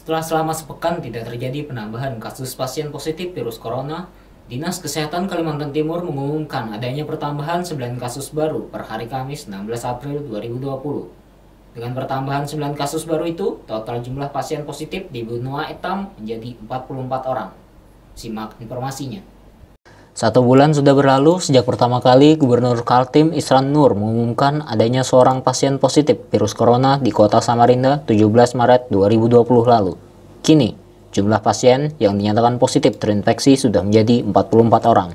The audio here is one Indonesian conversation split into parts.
Setelah selama sepekan tidak terjadi penambahan kasus pasien positif virus corona, Dinas Kesehatan Kalimantan Timur mengumumkan adanya pertambahan 9 kasus baru per hari Kamis 16 April 2020. Dengan pertambahan 9 kasus baru itu, total jumlah pasien positif di Benua Etam menjadi 44 orang. Simak informasinya. 1 bulan sudah berlalu sejak pertama kali Gubernur Kaltim Isran Nur mengumumkan adanya seorang pasien positif virus corona di kota Samarinda 17 Maret 2020 lalu. Kini, jumlah pasien yang dinyatakan positif terinfeksi sudah menjadi 44 orang.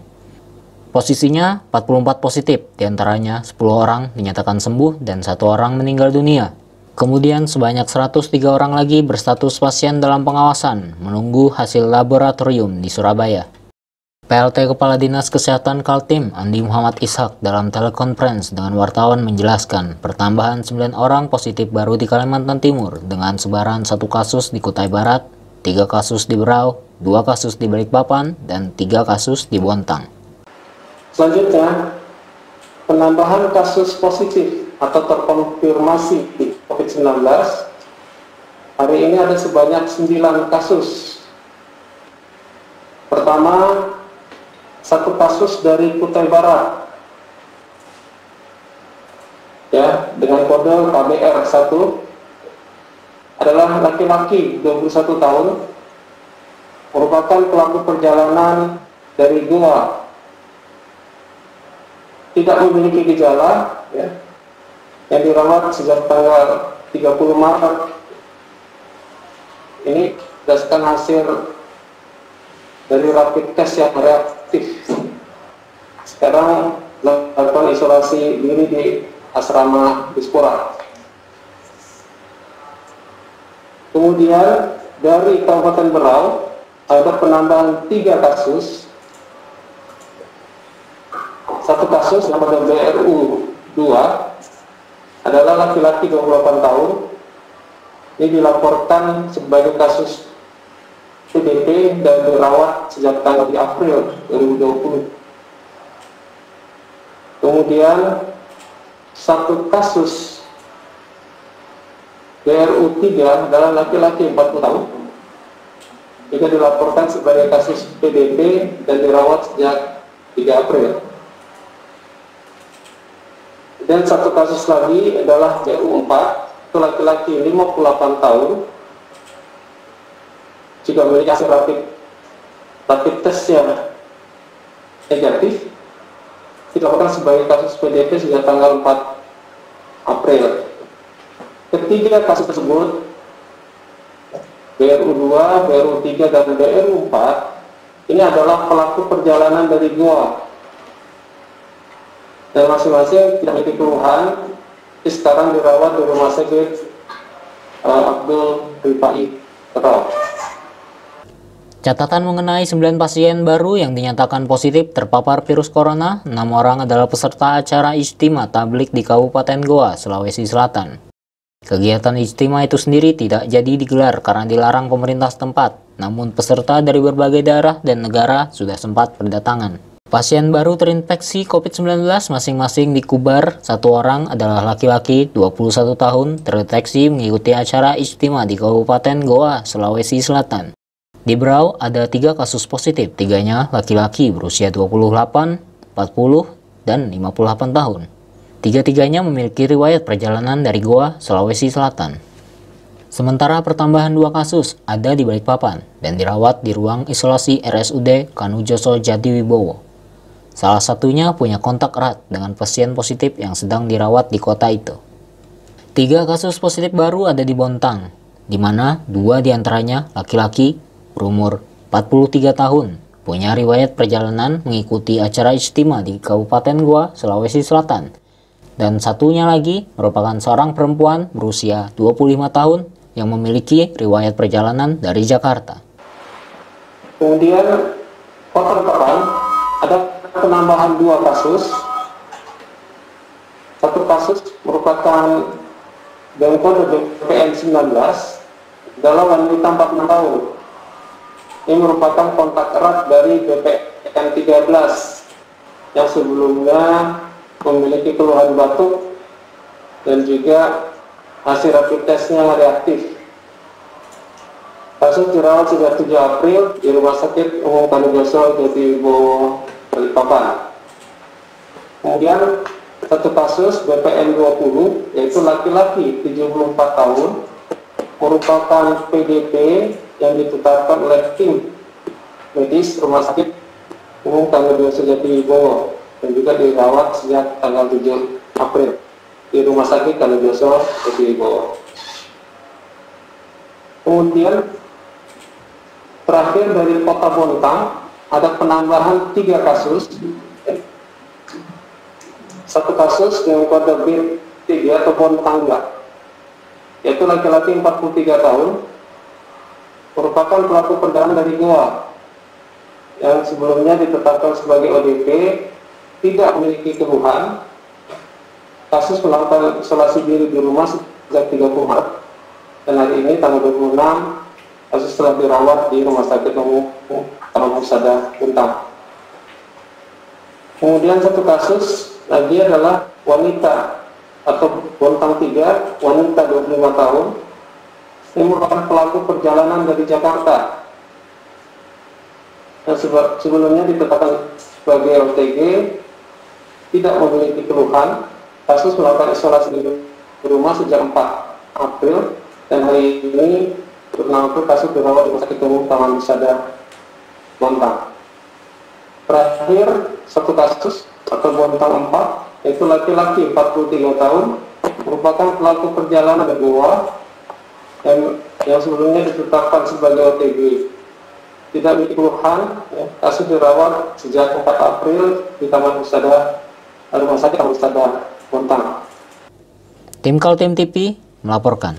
Posisinya 44 positif, diantaranya 10 orang dinyatakan sembuh dan 1 orang meninggal dunia. Kemudian sebanyak 103 orang lagi berstatus pasien dalam pengawasan menunggu hasil laboratorium di Surabaya. PLT Kepala Dinas Kesehatan Kaltim, Andi Muhammad Ishak, dalam telekonferensi dengan wartawan menjelaskan pertambahan 9 orang positif baru di Kalimantan Timur dengan sebaran 1 kasus di Kutai Barat, 3 kasus di Berau, 2 kasus di Balikpapan, dan 3 kasus di Bontang. Selanjutnya, penambahan kasus positif atau terkonfirmasi di COVID-19 hari ini ada sebanyak 9 kasus. Pertama, 1 kasus dari Kutai Barat, ya, dengan kode KBR1, adalah laki-laki 21 tahun, merupakan pelaku perjalanan dari Goa, tidak memiliki gejala, ya, yang dirawat sejak tanggal 30 Maret. Ini berdasarkan hasil dari rapid test yang reaktif. Sekarang melakukan isolasi diri di asrama Dispora. Kemudian dari Kabupaten Berau ada penambahan 3 kasus. 1 kasus yang pada BRU 2 adalah laki-laki 28 tahun. Ini dilaporkan sebagai kasus PDP dan dirawat sejak tanggal di April 2020. Kemudian 1 kasus BRU 3 adalah laki-laki 40 tahun. Juga dilaporkan sebagai kasus PDP dan dirawat sejak 3 April. Dan 1 kasus lagi adalah BRU 4, itu laki-laki 58 tahun. Jika memiliki hasil rapid test yang negatif, dilakukan sebagai kasus PDP sejak tanggal 4 April. Ketiga kasus tersebut, BRU 2, BRU 3, dan BRU 4, ini adalah pelaku perjalanan dari Goa. Dan masing-masing tidak memiliki keluhan, sekarang dirawat di Rumah Sakit Abdul Rifai, Berau. Catatan mengenai 9 pasien baru yang dinyatakan positif terpapar virus corona, 6 orang adalah peserta acara Ijtima Tablik di Kabupaten Goa, Sulawesi Selatan. Kegiatan Ijtima itu sendiri tidak jadi digelar karena dilarang pemerintah setempat, namun peserta dari berbagai daerah dan negara sudah sempat berdatangan. Pasien baru terinfeksi COVID-19 masing-masing di Kubar, 1 orang adalah laki-laki 21 tahun terdeteksi mengikuti acara Ijtima di Kabupaten Goa, Sulawesi Selatan. Di Berau ada 3 kasus positif, 3-nya laki-laki berusia 28, 40, dan 58 tahun. 3-tiganya memiliki riwayat perjalanan dari Goa, Sulawesi Selatan. Sementara pertambahan 2 kasus ada di Balikpapan dan dirawat di ruang isolasi RSUD Kanujoso Jatiwibowo. Salah satunya punya kontak erat dengan pasien positif yang sedang dirawat di kota itu. 3 kasus positif baru ada di Bontang, di mana 2 diantaranya laki-laki berumur 43 tahun, punya riwayat perjalanan mengikuti acara Ijtima di Kabupaten Goa, Sulawesi Selatan. Dan satunya lagi merupakan seorang perempuan berusia 25 tahun yang memiliki riwayat perjalanan dari Jakarta. Kemudian Kota Balikpapan ada penambahan 2 kasus. 1 kasus merupakan dengan kode BPN19 adalah wanita 46 tahun. Ini merupakan kontak erat dari BPN13 yang sebelumnya memiliki keluhan batuk dan juga hasil rapid testnya reaktif. Kasus dirawat sejak 7 April di Rumah Sakit Umum Kalijoso, Jatiwibowo, Balikpapan. Kemudian satu kasus BPN 20, yaitu laki-laki 74 tahun, merupakan PDP yang ditetapkan oleh tim medis Rumah Sakit Umum Kalijoso, Jatiwibowo, dan juga dirawat sejak tanggal 7 April di Rumah Sakit Kalijoso, Jatiwibowo. Kemudian terakhir dari Kota Bontang ada penambahan 3 kasus. Satu kasus dengan kode BIR 3 atau Bontang 2, yaitu laki-laki 43 tahun, merupakan pelaku perjalanan dari Goa yang sebelumnya ditetapkan sebagai ODP, tidak memiliki keluhan. Kasus melakukan isolasi diri di rumah sejak 30 Maret, dan hari ini tanggal 26 kasus telah dirawat di Rumah Sakit Umum Husada Bontang. Kemudian satu kasus lagi adalah wanita atau Bontang 3, wanita 25 tahun, yang merupakan pelaku perjalanan dari Jakarta yang sebelumnya ditetapkan sebagai OTG, tidak memiliki keluhan. Kasus melakukan isolasi di rumah sejak 4 April, dan hari ini bernama kasus dirawat di Rumah Sakit Umum Taman Husada Bontang. Terakhir satu kasus atau Bontang 4, yaitu laki-laki 43 tahun, merupakan pelaku perjalanan dari Goa yang sebelumnya ditetapkan sebagai OTG, tidak memiliki keluhan. Kasus dirawat sejak 4 April di Taman Husada, Rumah Sakit Taman Husada Bontang. Tim Kaltim TV melaporkan.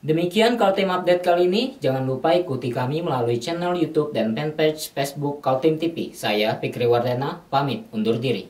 Demikian Kaltim Update kali ini. Jangan lupa ikuti kami melalui channel YouTube dan fanpage Facebook Kaltim TV. Saya Fikri Wardana, pamit undur diri.